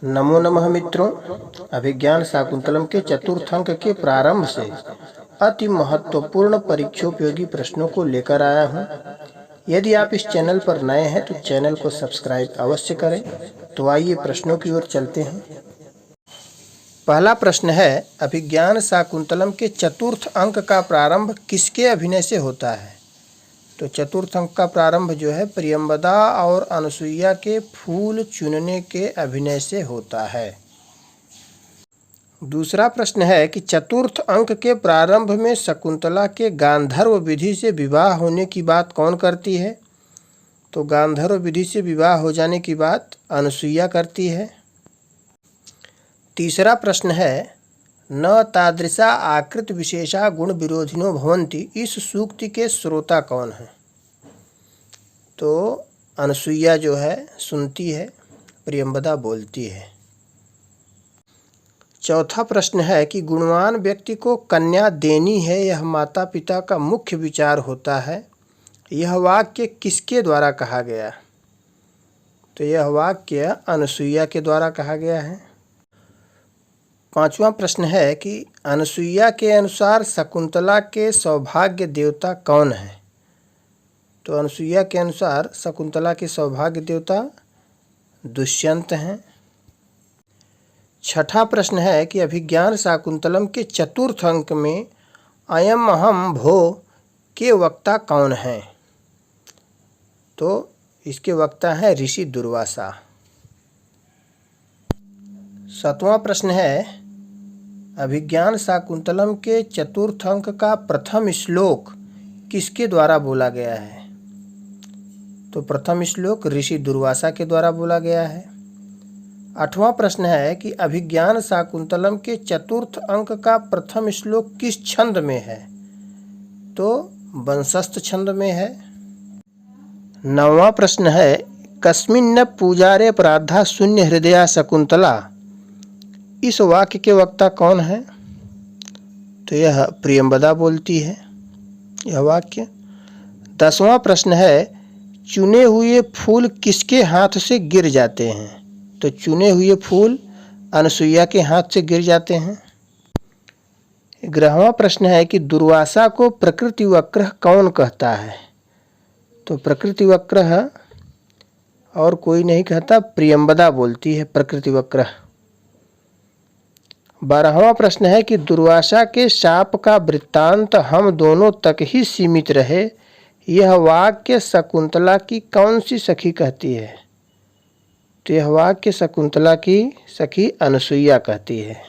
नमो नमः मित्रों, अभिज्ञान शाकुंतलम के चतुर्थ अंक के प्रारंभ से अति महत्वपूर्ण परीक्षोपयोगी प्रश्नों को लेकर आया हूं। यदि आप इस चैनल पर नए हैं तो चैनल को सब्सक्राइब अवश्य करें। तो आइए प्रश्नों की ओर चलते हैं। पहला प्रश्न है, अभिज्ञान शाकुंतलम के चतुर्थ अंक का प्रारंभ किसके अभिनय से होता है? तो चतुर्थ अंक का प्रारंभ जो है प्रियंवदा और अनुसुईया के फूल चुनने के अभिनय से होता है। दूसरा प्रश्न है कि चतुर्थ अंक के प्रारंभ में शकुंतला के गांधर्व विधि से विवाह होने की बात कौन करती है? तो गांधर्व विधि से विवाह हो जाने की बात अनुसुईया करती है। तीसरा प्रश्न है, न तादृशा आकृत विशेषा गुण विरोधिनो भवन्ति, इस सूक्ति के श्रोता कौन है? तो अनुसुईया जो है सुनती है, प्रियंवदा बोलती है। चौथा प्रश्न है कि गुणवान व्यक्ति को कन्या देनी है, यह माता पिता का मुख्य विचार होता है। यह वाक्य किसके द्वारा कहा गया? तो यह वाक्य अनुसुईया के द्वारा कहा गया है। पांचवा प्रश्न है कि अनुसुईया के अनुसार शकुंतला के सौभाग्य देवता कौन है? तो अनुसुईया के अनुसार शकुंतला के सौभाग्य देवता दुष्यंत हैं। छठा प्रश्न है कि अभिज्ञान शाकुंतलम के चतुर्थ अंक में अयम अहम भो के वक्ता कौन हैं? तो इसके वक्ता हैं ऋषि दुर्वासा। सातवां प्रश्न है, अभिज्ञान शाकुंतलम के चतुर्थ अंक का प्रथम श्लोक किसके द्वारा बोला गया है? तो प्रथम श्लोक ऋषि दुर्वासा के द्वारा बोला गया है। आठवां प्रश्न है कि अभिज्ञान शाकुंतलम के चतुर्थ अंक का प्रथम श्लोक किस छंद में है? तो वंशस्थ छंद में है। नौवां प्रश्न है, कस्मिन् पूजारे प्रार्धा शून्य हृदया शकुंतला, इस वाक्य के वक्ता कौन है? तो यह प्रियंवदा बोलती है यह वाक्य। 10वां प्रश्न है, चुने हुए फूल किसके हाथ से गिर जाते हैं? तो चुने हुए फूल अनुसुईया के हाथ से गिर जाते हैं। 11वां प्रश्न है कि दुर्वासा को प्रकृति वक्रः कौन कहता है? तो प्रकृति वक्रः और कोई नहीं कहता, प्रियंवदा बोलती है प्रकृति वक्रः। 12वां प्रश्न है कि दुर्वासा के शाप का वृत्तांत हम दोनों तक ही सीमित रहे, यह वाक्य शकुंतला की कौन सी सखी कहती है? तो यह वाक्य शकुंतला की सखी अनुसुईया कहती है।